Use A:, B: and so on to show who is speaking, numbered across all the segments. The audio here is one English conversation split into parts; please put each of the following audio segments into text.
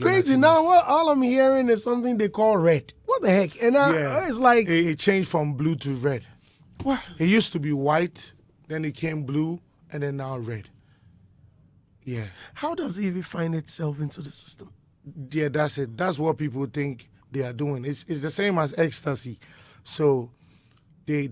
A: Crazy. Now, all I'm hearing is something they call red. What the heck? And it's like...
B: It changed from blue to red.
A: What?
B: It used to be white, then it came blue, and then now red. Yeah.
A: How does it even find itself into the system?
B: Yeah, that's it. That's what people think they are doing. It's the same as ecstasy. So they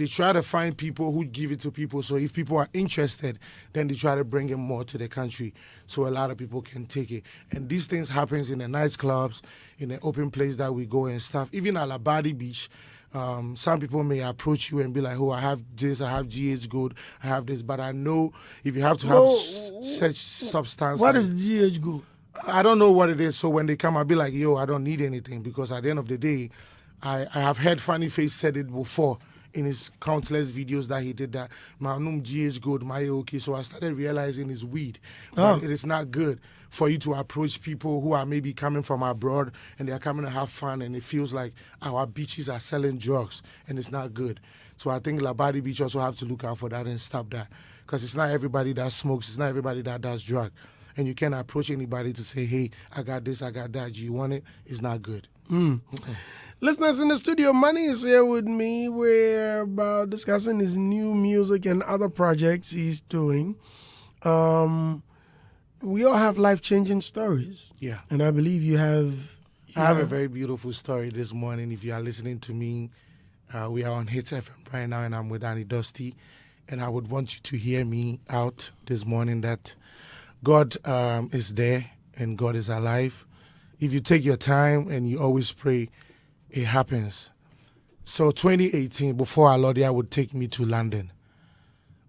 B: try to find people who give it to people. So if people are interested, then they try to bring it more to the country so a lot of people can take it. And these things happens in the nightclubs, in the open place that we go and stuff. Even at Alordia Beach, some people may approach you and be like, oh, I have this, I have GH Gold, I have this. But I know if you have to have such substance.
A: What is GH Gold?
B: I don't know what it is. So when they come, I'll be like, yo, I don't need anything. Because at the end of the day, I have heard Funny Face said it before in his countless videos that he did that. My GH Gold, my okay. So I started realizing it's weed. But it is not good for you to approach people who are maybe coming from abroad and they're coming to have fun and it feels like our beaches are selling drugs and it's not good. So I think Alordia Beach also have to look out for that and stop that. Because it's not everybody that smokes, it's not everybody that does drug. And you can't approach anybody to say, hey, I got this, I got that. Do you want it? It's not good.
A: Listeners in the studio, Mahnny is here with me. We're about discussing his new music and other projects he's doing. We all have life-changing stories.
B: Yeah.
A: And I believe you have...
B: I have a very beautiful story this morning. If you are listening to me, we are on Hitz FM right now, and I'm with Annie Dusty. And I would want you to hear me out this morning that God is there and God is alive. If you take your time and you always pray, it happens. So 2018, before Alordia would take me to London,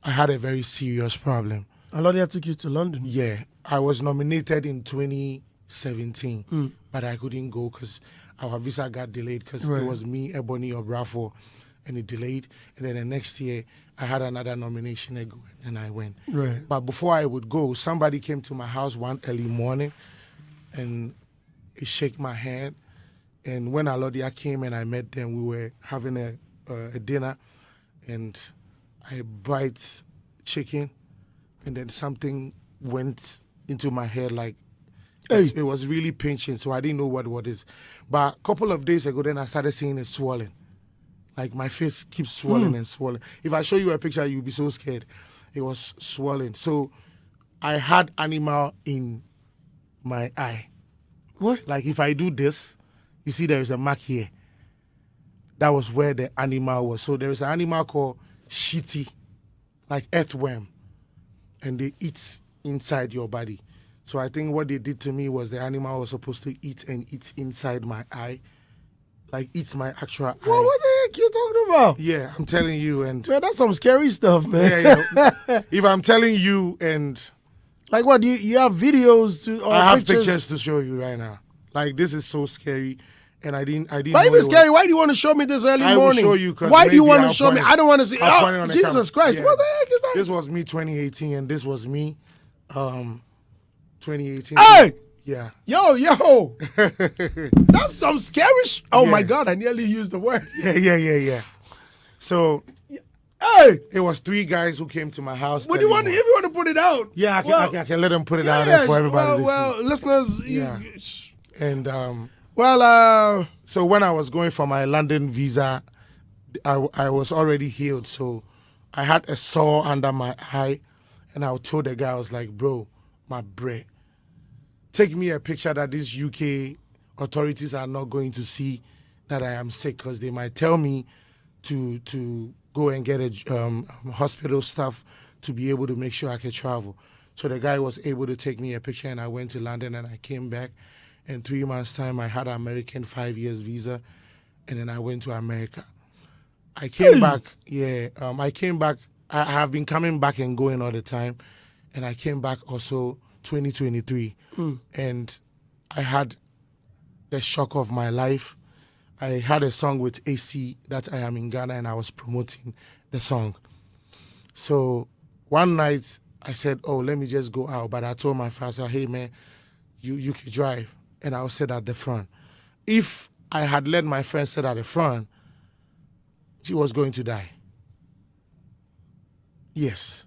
B: I had a very serious problem.
A: Alordia took you to London?
B: Yeah. I was nominated in 2017, but I couldn't go because our visa got delayed because it was me, Ebony Obrafo, and it delayed. And then the next year, I had another nomination ago, and I went.
A: Right.
B: But before I would go, somebody came to my house one early morning, and he shook my hand. And when Alordia came and I met them, we were having a dinner, and I bite chicken, and then something went into my head like it was really pinching, so I didn't know what it is. But a couple of days ago, then I started seeing it swelling. Like my face keeps swelling and swelling. If I show you a picture, you'll be so scared. It was swelling. So I had animal in my eye.
A: What?
B: Like if I do this, you see there is a mark here. That was where the animal was. So there is an animal called shitty, like earthworm, and they eat inside your body. So I think what they did to me was the animal was supposed to eat inside my eye, like eat my actual eye.
A: Well, what the heck you talking about?
B: Yeah, I'm telling you. And
A: man, that's some scary stuff, man.
B: Yeah. If I'm telling you and...
A: Like what, you have videos to or
B: I have
A: pictures
B: to show you right now. Like this is so scary. And I didn't
A: Why even scary? Why do you want to show me this early morning?
B: I will show you.
A: Why do you want to show me? I don't want to see.
B: Oh,
A: Jesus Christ. Yeah. What the heck is that?
B: This was me 2018 and this was me 2018.
A: Hey!
B: Yeah.
A: Yo. That's some scary my God, I nearly used the word.
B: Yeah. So,
A: hey!
B: It was 3 guys who came to my house.
A: If you want to put it out.
B: Yeah, I can let them put it out there for everybody to see.
A: Listeners.
B: Yeah. And... so when I was going for my London visa, I was already healed. So I had a sore under my eye, and I told the guy, I was like, bro, my brain, take me a picture that these UK authorities are not going to see that I am sick, because they might tell me to go and get a hospital staff to be able to make sure I can travel. So the guy was able to take me a picture, and I went to London, and I came back. In 3 months' time, I had an American 5 years visa, and then I went to America. I came back, I came back. I have been coming back and going all the time, and I came back also 2023, and I had the shock of my life. I had a song with AC that I am in Ghana, and I was promoting the song. So one night, I said, oh, let me just go out. But I told my friend, I said, hey, man, you can drive. And I was sit at the front. If I had let my friend sit at the front, she was going to die. Yes.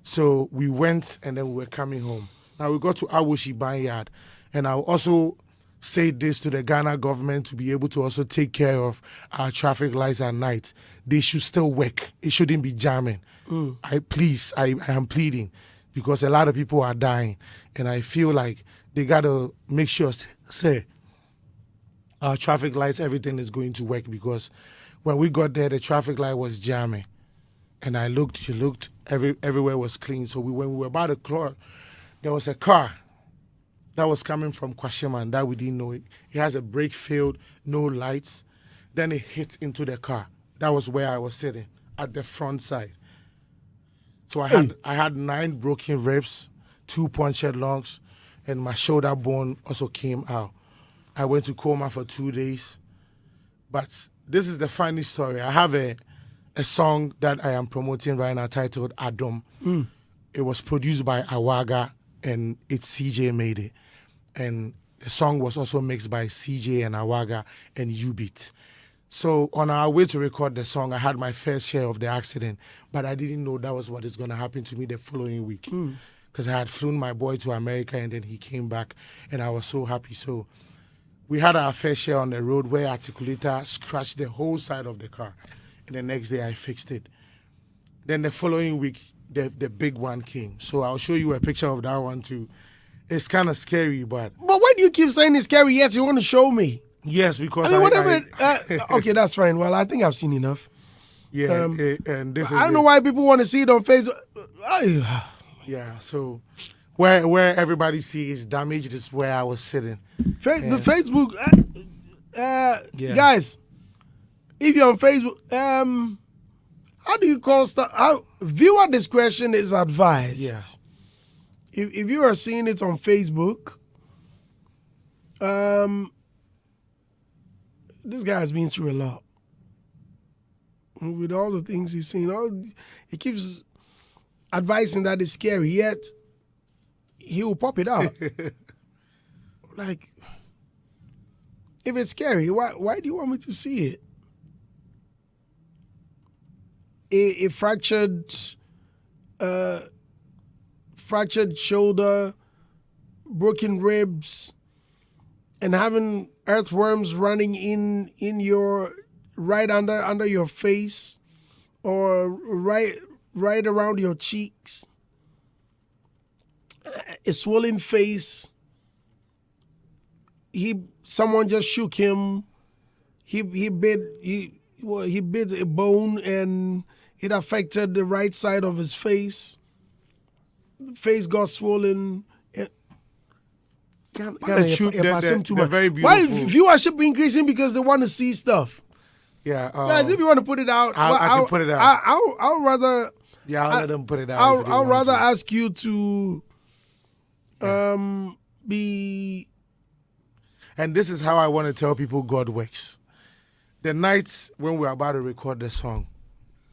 B: So we went, and then we were coming home. Now we got to Awoshi Barnyard, And I'll also say this to the Ghana government to be able to also take care of our traffic lights at night. They should still work. It shouldn't be jamming. I am pleading because a lot of people are dying. And I feel like they got to make sure, say, our traffic lights, everything is going to work, because when we got there, the traffic light was jamming. And I looked, everywhere was clean. So when we were about to cross, there was a car that was coming from Kwashiman that we didn't know it. It has a brake failed, no lights. Then it hit into the car. That was where I was sitting, at the front side. So I had 9 broken ribs, 2 punctured lungs, and my shoulder bone also came out. I went to coma for 2 days. But this is the funny story. I have a song that I am promoting right now titled Adam. It was produced by Awaga, and it's CJ made it. And the song was also mixed by CJ and Awaga and U-Beat. So on our way to record the song, I had my fair share of the accident, but I didn't know that was what is going to happen to me the following week. Because I had flown my boy to America, and then he came back, and I was so happy. So we had our fair share on the road where articulator scratched the whole side of the car. And the next day I fixed it. Then the following week, the big one came. So I'll show you a picture of that one too. It's kind of scary, but
A: why do you keep saying it's scary yet you want to show me?
B: Yes, because
A: I mean, whatever. Okay, that's fine. Well, I think I've seen enough.
B: Yeah, and this is.
A: I don't know why people want to see it on Facebook.
B: Yeah, so where everybody sees damaged is where I was sitting.
A: The Facebook, guys. If you're on Facebook, how do you call stuff? Viewer discretion is advised.
B: Yeah.
A: If you are seeing it on Facebook, this guy has been through a lot. With all the things he's seen, he keeps advising that it's scary, yet he will pop it out. Like, if it's scary, why do you want me to see it? A fractured shoulder, broken ribs, and having earthworms running in your right under your face, or right around your cheeks, a swollen face. Someone just shook him. He bit a bone, and it affected the right side of his face. The face got swollen.
B: They're very beautiful.
A: Why viewership increasing because they want to see stuff?
B: Yeah,
A: guys, if you want to put it out,
B: I can put it out.
A: I'll rather.
B: Yeah, I'll let them put it out.
A: I'll rather ask you to be.
B: And this is how I want to tell people God works. The nights when we were about to record the song,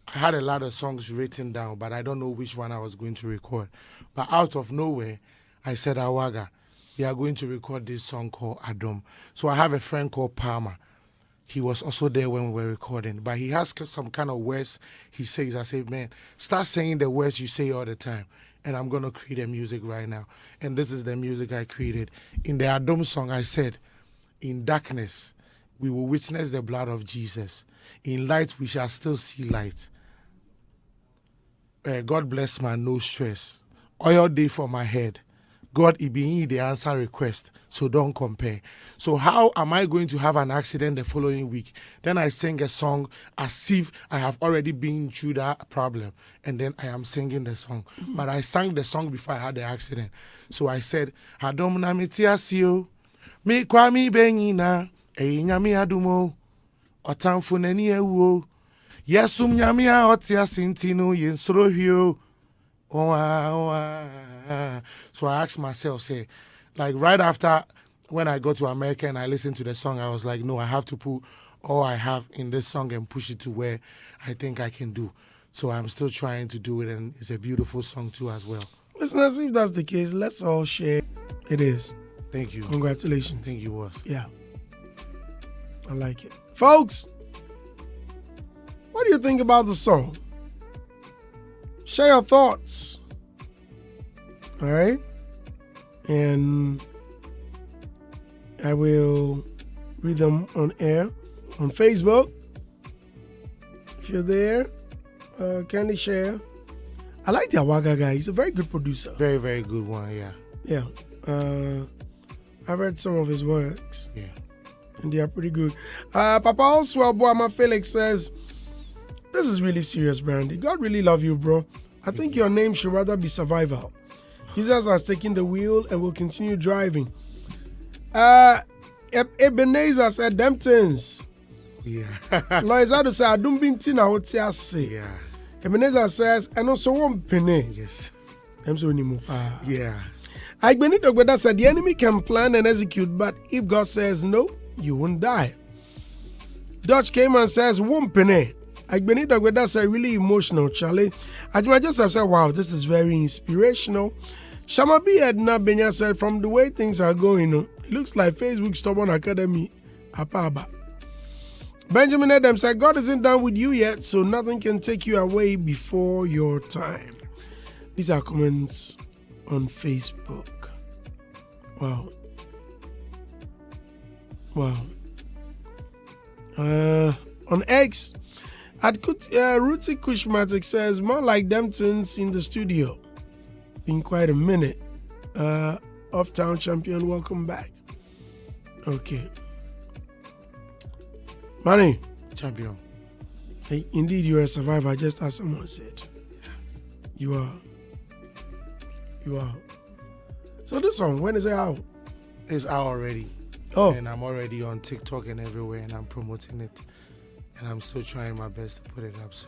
B: I had a lot of songs written down, but I don't know which one I was going to record. But out of nowhere, I said, Awaga, we are going to record this song called Adam. So I have a friend called Palmer. He was also there when we were recording, but he has some kind of words he says. I say, man, start saying the words you say all the time. And I'm going to create a music right now. And this is the music I created. In the Adam song, I said, in darkness, we will witness the blood of Jesus. In light, we shall still see light. God bless my no stress. Oil day for my head. God, it be the answer request, so don't compare. So how am I going to have an accident the following week? Then I sing a song as if I have already been through that problem, and then I am singing the song. But I sang the song before I had the accident. So I said, Adom na metiasio, me kwa mi benina, nyami adumo, otamfo nani ewo, yesum nyami a otiasintino yensrohio. So I asked myself, say, like right after when I got to America and I listened to the song, I was like, no, I have to put all I have in this song and push it to where I think I can do. So I'm still trying to do it, and it's a beautiful song too as well.
A: Listeners, if that's the case, let's all share. It is.
B: Thank you.
A: Congratulations.
B: Thank you, boss.
A: Yeah. I like it. Folks, what do you think about the song? Share your thoughts. All right? And I will read them on air on Facebook. If you're there, kindly share. I like the Awaga guy. He's a very good producer.
B: Very, very good one, yeah.
A: Yeah. I've read some of his works.
B: Yeah.
A: And they are pretty good. Papa Oswald Boama Felix says, this is really serious, Brandy. God really love you, bro. I think your name should rather be Survivor. Jesus has taken the wheel and will continue driving. Ebenezer said, them things.
B: Yeah.
A: Loizado said, I don't be tina what you say.
B: Yeah.
A: Ebenezer says, and also one penny.
B: Yes.
A: I'm so anymore.
B: Yeah.
A: Benito Gweda said, the enemy can plan and execute, but if God says no, you won't die. Dutch came and says, one penny. Benito Gweda said, really emotional, Charlie. I just have said, wow, this is very inspirational. Shamabi Edna Benya said, from the way things are going, it looks like Facebook Stubborn Academy. Apaba. Benjamin Adam said, God isn't done with you yet, so nothing can take you away before your time. These are comments on Facebook. Wow. On X, Ruti Kushmatic says, more like them things in the studio. Been quite a minute. Off-town champion, welcome back. Okay. Mahnny.
B: Champion.
A: Hey, indeed, you're a survivor, just as someone said. You are. So this song, when is it out?
B: It's out already.
A: Oh.
B: And I'm already on TikTok and everywhere, and I'm promoting it. And I'm still trying my best to put it up. So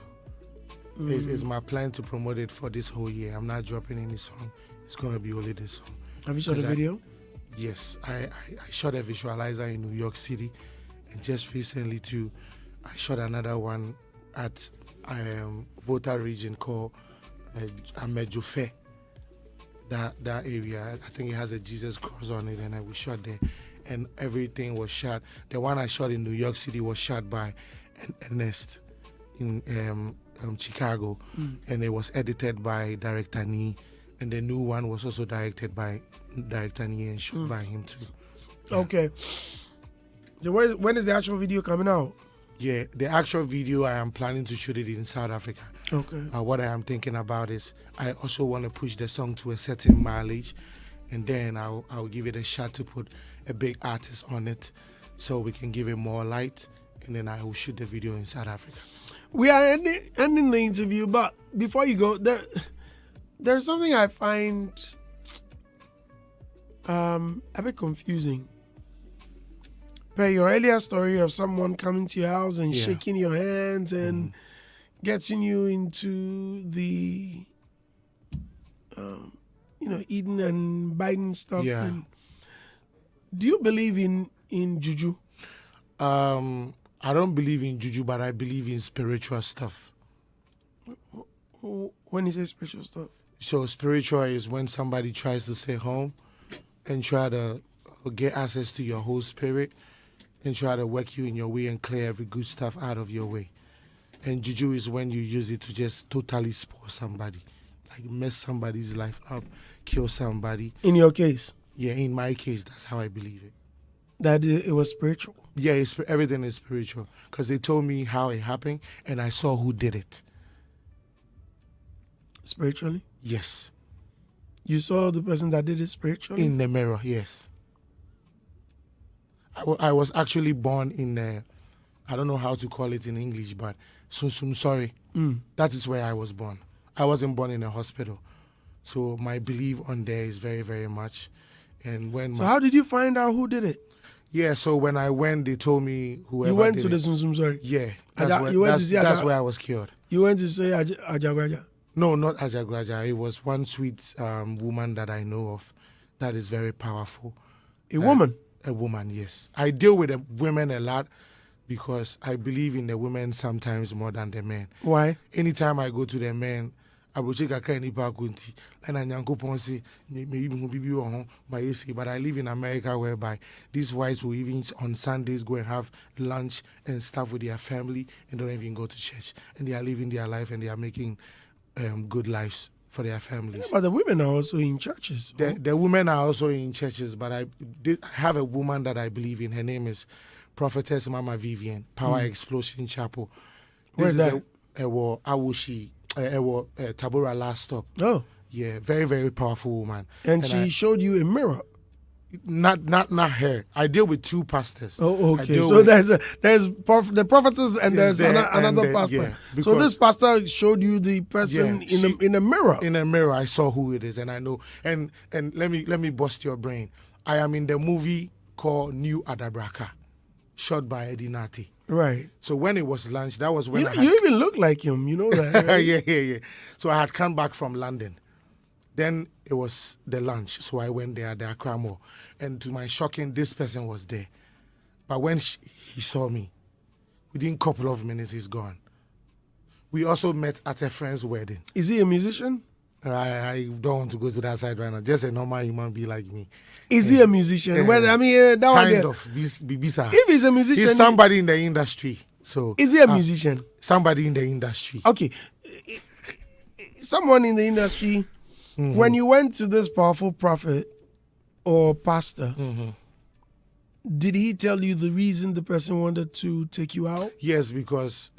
B: it's my plan to promote it for this whole year. I'm not dropping any song. It's going to be only this song.
A: Have you shot a video?
B: Yes. I shot a visualizer in New York City. And just recently, too, I shot another one at Volta region called Amejofe. That area, I think it has a Jesus cross on it, and we shot there. And everything was shot. The one I shot in New York City was shot by Ernest in Chicago, and it was edited by Director Nee. And the new one was also directed by Director Nee and shot by him too.
A: Okay. When is the actual video coming out?
B: Yeah, the actual video, I am planning to shoot it in South Africa.
A: Okay.
B: What I am thinking about is I also want to push the song to a certain mileage, and then I'll give it a shot to put a big artist on it so we can give it more light, and then I will shoot the video in South Africa.
A: We are ending the interview, but before you go, there's something I find a bit confusing. But your earlier story of someone coming to your house and shaking your hands and getting you into the, eating and biting stuff.
B: Yeah.
A: And do you believe in juju?
B: I don't believe in juju, but I believe in spiritual stuff.
A: When you say spiritual stuff?
B: So spiritual is when somebody tries to stay home and try to get access to your whole spirit and try to work you in your way and clear every good stuff out of your way. And juju is when you use it to just totally spoil somebody, like mess somebody's life up, kill somebody.
A: In your case?
B: Yeah, in my case, that's how I believe it.
A: That it was spiritual?
B: Yeah, everything is spiritual because they told me how it happened and I saw who did it.
A: Spiritually?
B: Yes.
A: You saw the person that did it spiritually?
B: In the mirror, yes. I was actually born in I don't know how to call it in English, but sorry. That is where I was born. I wasn't born in a hospital. So my belief on there is very, very much. And
A: how did you find out who did it?
B: Yeah, so when I went, they told me whoever
A: You went
B: did
A: to the
B: it.
A: Sorry.
B: Yeah.
A: That's
B: where I was cured.
A: You went to say Ajagwaja?
B: No, not Ajagwaja. It was one sweet woman that I know of that is very powerful.
A: A woman?
B: A woman, yes. I deal with the women a lot because I believe in the women sometimes more than the men.
A: Why?
B: Anytime I go to the men, I will check a kind of kunti and I nyanko ponsi maybe my AC. But I live in America whereby these whites will even on Sundays go and have lunch and stuff with their family and don't even go to church. And they are living their life and they are making good lives for their families.
A: Yeah, but the women are also in churches.
B: The women are also in churches, but I have a woman that I believe in. Her name is Prophetess Mama Vivian, Power Explosion Chapel. This
A: Where's
B: is a Awushi, Tabora last stop.
A: Oh.
B: Yeah, very, very powerful woman.
A: And she showed you a mirror.
B: Not her. I deal with two pastors.
A: Oh, okay. So there's the prophetess and there's another pastor. Yeah, so this pastor showed you the person in a mirror.
B: In a mirror, I saw who it is, and I know. And let me bust your brain. I am in the movie called New Adabraka, shot by Eddie Nati.
A: Right.
B: So when it was launched, that was when
A: you even look like him. You know that. Right?
B: Yeah. So I had come back from London. Then it was the lunch, so I went there at the Accra Mall. And to my shocking, this person was there. But when he saw me, within a couple of minutes, he's gone. We also met at a friend's wedding.
A: Is he a musician?
B: I don't want to go to that side right now. Just a normal human being like me.
A: Is he a musician? Well, I mean, that
B: kind of. If
A: he's a musician,
B: he's somebody in the industry. So
A: is he a musician?
B: Somebody in the industry.
A: Okay, someone in the industry. Mm-hmm. When you went to this powerful prophet or pastor, did he tell you the reason the person wanted to take you out?
B: Yes, because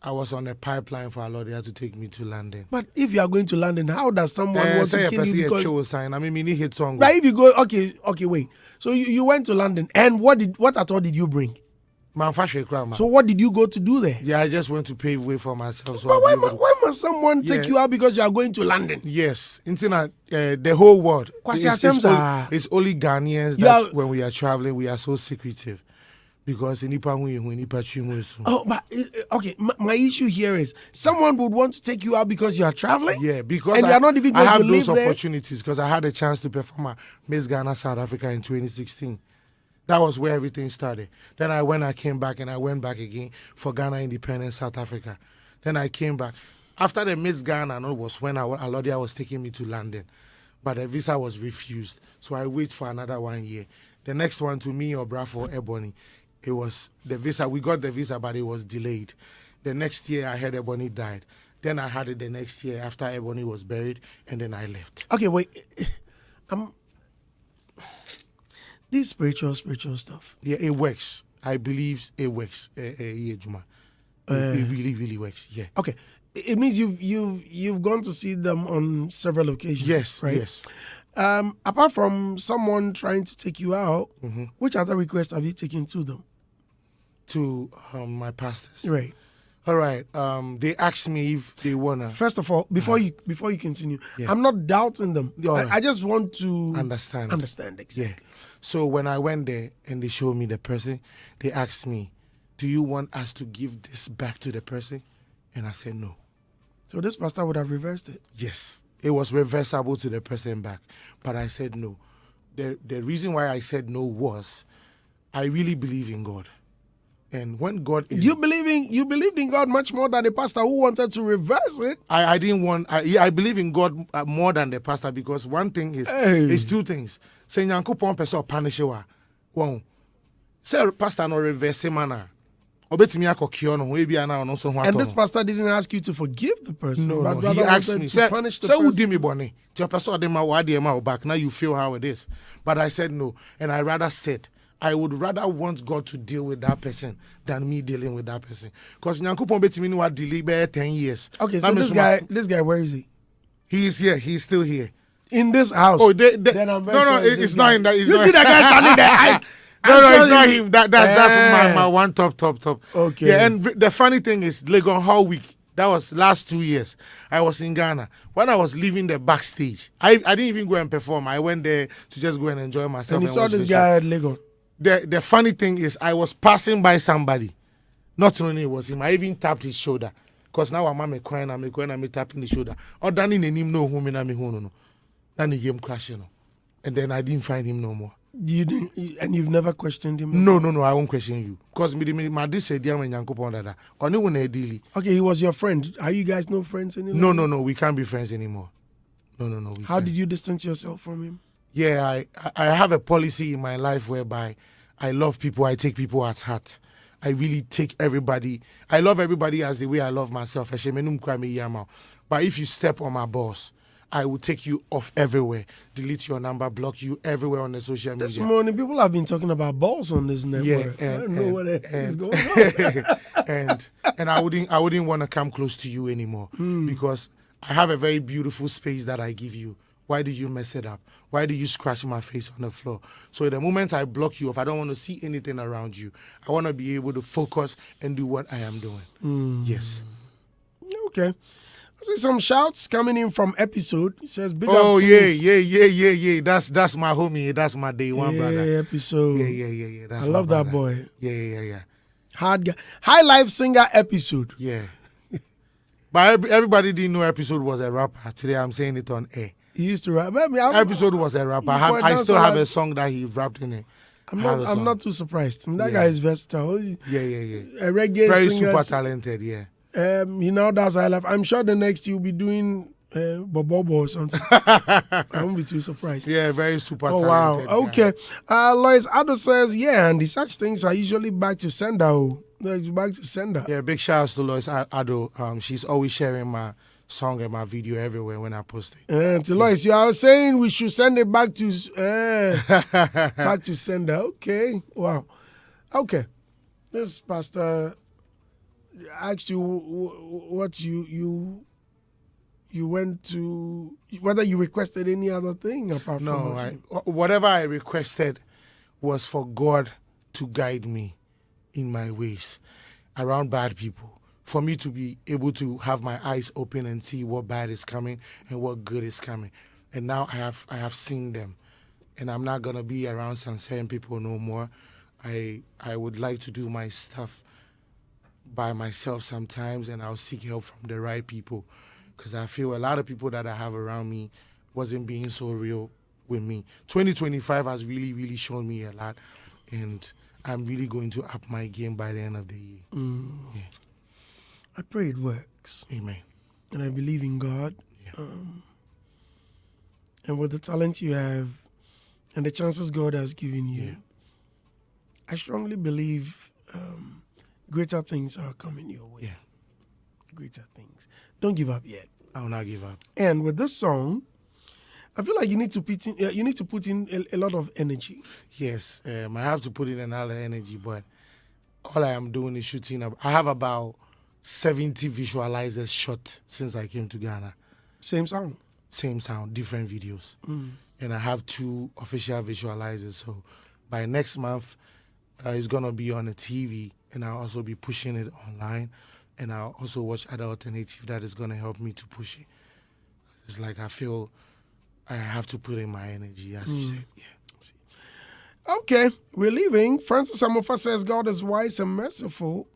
B: I was on a pipeline for Alordia to take me to London.
A: But if you are going to London, how does someone want to kill you?
B: Because I mean, mini hit song.
A: But if you go, okay, wait. So you went to London, and what at all did you bring? So what did you go to do there?
B: Yeah, I just went to pave way for myself. So
A: but why must someone take you out because you are going to London?
B: Yes, the whole world. It's only Ghanaians that when we are traveling, we are so secretive. Because
A: but okay, my issue here is someone would want to take you out because you are traveling?
B: Yeah, because
A: you are not even going to live there?
B: I had those opportunities because I had a chance to perform at Miss Ghana South Africa in 2016. That was where everything started. Then I came back and I went back again for Ghana Independence South Africa. Then I came back. After the Miss Ghana, was when Alordia was taking me to London. But the visa was refused. So I waited for another 1 year. The next one to me or Brafo Ebony, it was the visa. We got the visa, but it was delayed. The next year I heard Ebony died. Then I had it the next year after Ebony was buried, and then I left.
A: Okay, wait. This spiritual stuff.
B: Yeah, it works. I believe it works. It really, really works. Yeah.
A: Okay. It means you've gone to see them on several occasions.
B: Yes.
A: Right?
B: Yes.
A: Apart from someone trying to take you out, which other requests have you taken to them?
B: To my pastors.
A: Right.
B: All right. They asked me if they wanna.
A: First of all, before you continue, I'm not doubting them. I just want to
B: understand
A: exactly.
B: Yeah. So when I went there and they showed me the person, they asked me, "Do you want us to give this back to the person?" And I said no.
A: So this pastor would have reversed it.
B: Yes, it was reversible to the person back, but I said no. The reason why I said no was, I really believe in God. And when God is... You
A: believed in God much more than the pastor who wanted to reverse it.
B: I didn't want... I believe in God more than the pastor because one thing is... It's two things. Say, Nyankopon person punish you. One. Say, pastor no reverse man. And this
A: pastor didn't ask you to forgive the person.
B: No, he asked me. Say, who did me bonny? Your person back. Now you feel how it is. But I said no. And I rather said... I would rather want God to deal with that person than me dealing with that person. Because Nyankopon betimi ni wa delay 10 years.
A: Okay, so this guy, where is he?
B: He is here. He's still here.
A: In this house?
B: Oh, it's not him.
A: You see that guy standing there?
B: No, it's not him. That's my one top.
A: Okay.
B: Yeah, and the funny thing is, Legon Hall Week, that was last 2 years. I was in Ghana. When I was leaving the backstage, I didn't even go and perform. I went there to just go and enjoy myself.
A: And you saw this guy at Legon.
B: The funny thing is, I was passing by somebody. Not only it was him, I even tapped his shoulder. Because now I'm crying, I'm tapping his shoulder. Or Danny didn't even know whom I'm no. Then he came crashing. And then I didn't find him no more.
A: You didn't, and you've never questioned him?
B: No, I won't question you. Because my this idea when Yankopon dada. Only when I deal.
A: Okay, he was your friend. Are you guys no friends anymore?
B: No, we can't be friends anymore. No.
A: How did you distance yourself from him? Yeah,
B: I have a policy in my life whereby I love people, I take people at heart. I really take everybody. I love everybody as the way I love myself. But if you step on my balls, I will take you off everywhere, delete your number, block you everywhere on the social media.
A: This morning, people have been talking about balls on this network. I don't know what is going
B: on. and I wouldn't want to come close to you anymore because I have a very beautiful space that I give you. Why did you mess it up? Why did you scratch my face on the floor? So the moment I block you off, I don't want to see anything around you. I want to be able to focus and do what I am doing. Yes.
A: Okay. I see some shouts coming in from Episode. It says, big up
B: Oh,
A: to
B: yeah. That's my homie. That's my day one brother.
A: Episode.
B: Yeah.
A: I love that boy.
B: Yeah.
A: Hard guy. High Life Singer Episode.
B: Yeah. But everybody didn't know Episode was a rapper. Today I'm saying it on air.
A: He used to rap.
B: Episode was a rapper. I still have a song that he rapped in it.
A: I'm not too surprised. That guy is versatile.
B: Yeah.
A: A reggae
B: very
A: singer.
B: Super talented, yeah.
A: He now does High Life. I'm sure the next he'll be doing Bobo or something. I won't be too surprised.
B: Yeah, very super talented.
A: Wow. Okay. Lois Ado says, yeah, and such things are usually back to sender. Back to sender.
B: Yeah, big shout outs to Lois Ado. She's always sharing my song and my video everywhere when I post it.
A: To Lois, you are saying we should send it back to back to sender. Okay. Wow. Okay. This pastor asked you what you went to, whether you requested any other thing apart from
B: whatever I requested was for God to guide me in my ways around bad people, for me to be able to have my eyes open and see what bad is coming and what good is coming. And now I have seen them, and I'm not gonna be around some certain people no more. I would like to do my stuff by myself sometimes, and I'll seek help from the right people, because I feel a lot of people that I have around me wasn't being so real with me. 2025 has really, really shown me a lot, and I'm really going to up my game by the end of the year. Yeah.
A: I pray it works.
B: Amen.
A: And I believe in God.
B: Yeah.
A: And with the talent you have and the chances God has given you, I strongly believe greater things are coming your way.
B: Yeah.
A: Greater things. Don't give up yet.
B: I will not give up.
A: And with this song, I feel like you need to put in a lot of energy.
B: Yes, I have to put in another energy, but all I am doing is shooting up. I have about 70 visualizers shot since I came to Ghana.
A: Same sound?
B: Same sound, different videos. And I have 2 official visualizers. So by next month, it's going to be on the TV, and I'll also be pushing it online. And I'll also watch other alternative that is going to help me to push it. It's like I feel I have to put in my energy, as you said. Yeah.
A: Okay, we're leaving. Francis Amofa says, God is wise and merciful.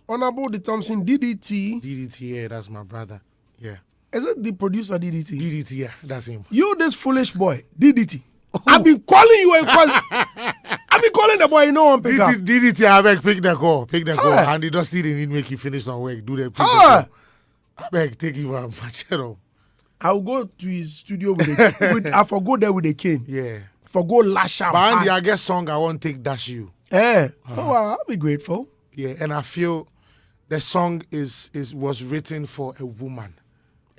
A: Honorable the Thompson, DDT.
B: DDT, yeah, that's my brother. Yeah.
A: Is it the producer, DDT?
B: DDT, yeah, that's him.
A: You, this foolish boy, DDT. Oh. I've been calling you and calling. I've been calling the boy, you know one pick up.
B: DDT, I beg, pick the call. And the dusty, they need make you finish some work. Do the pick the call. I beg, take him out, Machero.
A: I'll go to his studio I forgo there with a cane.
B: Yeah.
A: Forgo lash out.
B: But Andy, I guess song I won't take dash you.
A: Oh, I'll be grateful.
B: Yeah, and I feel the song was written for a woman.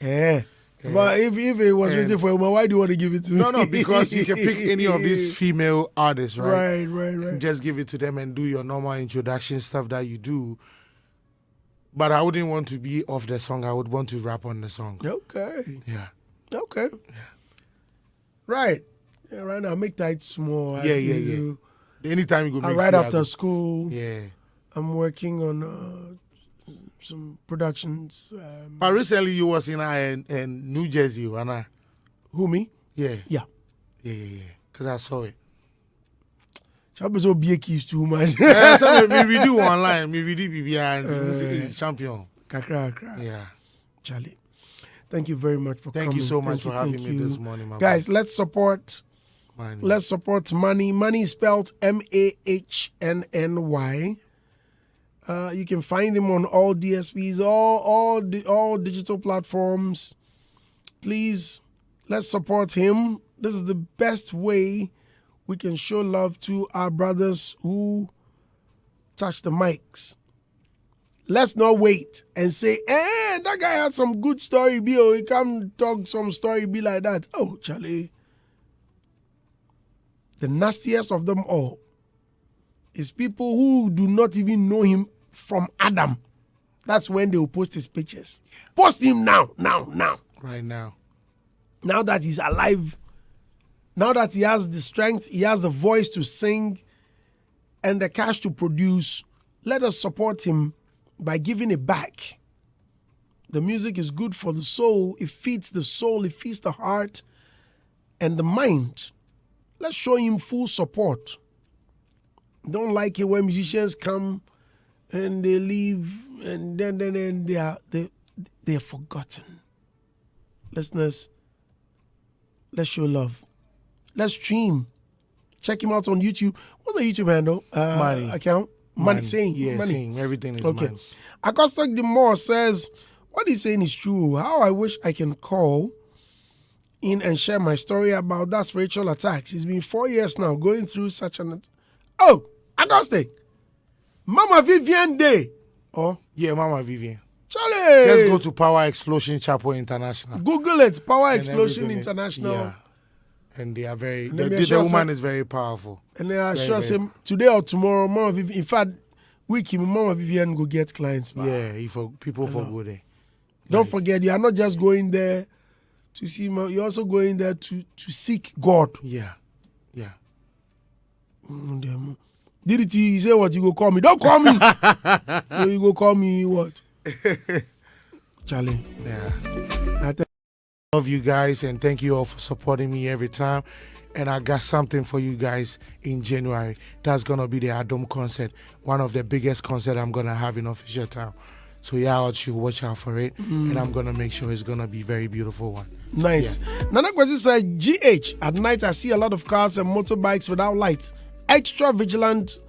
A: Yeah. But if it was written for a woman, why do you want to give it to me?
B: No, because you can pick any of these female artists, right?
A: Right.
B: And just give it to them and do your normal introduction stuff that you do. But I wouldn't want to be off the song. I would want to rap on the song.
A: Okay.
B: Yeah.
A: Okay. Yeah. Right. Yeah, right now, make that small.
B: Yeah. Anytime you go make
A: right after school.
B: Yeah.
A: I'm working on some productions.
B: But recently you was in New Jersey, Anna.
A: Who, me?
B: Yeah.
A: Yeah.
B: Because I saw it.
A: So be keys too much.
B: Yeah, so we do online. We do BBI and champion.
A: Kakra.
B: Yeah.
A: Charlie. Thank you very much for coming.
B: Thank you so much for having me this morning, my
A: guys. Let's support
B: Mahnny.
A: Let's support Mahnny. Mahnny is spelled MAHNNY. You can find him on all DSPs, all digital platforms. Please, let's support him. This is the best way we can show love to our brothers who touch the mics. Let's not wait and say, that guy had some good story, or he can talk some story, be like that. Oh, Charlie. The nastiest of them all is people who do not even know him from Adam. That's when they will post his pictures. Post him now.
B: Right now.
A: Now that he's alive, now that he has the strength, he has the voice to sing and the cash to produce, let us support him by giving it back. The music is good for the soul. It feeds the soul. It feeds the heart and the mind. Let's show him full support. Don't like it when musicians come and they leave and then they are forgotten. Listeners, let's show love. Let's stream. Check him out on YouTube. What's the YouTube handle?
B: Mahnny.
A: Account? Mahnny saying.
B: Yeah,
A: Mahnny.
B: saying. Everything is
A: okay.
B: Mahnny.
A: Acoustic Demore says, what he's saying is true. How I wish I can call in and share my story about that spiritual attacks. It's been 4 years now going through such an... Oh, Acoustic. Mama Vivian Day. Oh.
B: Yeah, Mama Vivian.
A: Charlie.
B: Let's go to Power Explosion Chapel International.
A: Google it. Power Explosion International.
B: Yeah. And they are very... The woman is very powerful.
A: And they are sure say today or tomorrow, Mama Vivian... In fact, Mama Vivian go get clients. Man.
B: Yeah, people for go there.
A: Don't forget, you are not just going there to see, you're also going there to seek God.
B: Yeah.
A: Did it you say what? You go call me? Don't call me. So you go call me what? Charlie.
B: Yeah. I love you guys and thank you all for supporting me every time. And I got something for you guys in January. That's going to be the Adom concert. One of the biggest concerts I'm going to have in Official Town. So y'all should watch out for it. And I'm going to make sure it's going to be a very beautiful one.
A: Nice. Nana Kwesi said, GH, at night I see a lot of cars and motorbikes without lights. Extra vigilant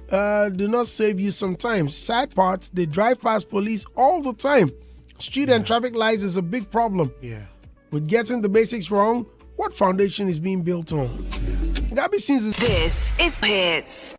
A: do not save you sometimes. Sad part, they drive past police all the time. Street and traffic lights is a big problem.
B: Yeah.
A: With getting the basics wrong, what foundation is being built on? Gabby sees this.
C: This is Hitz.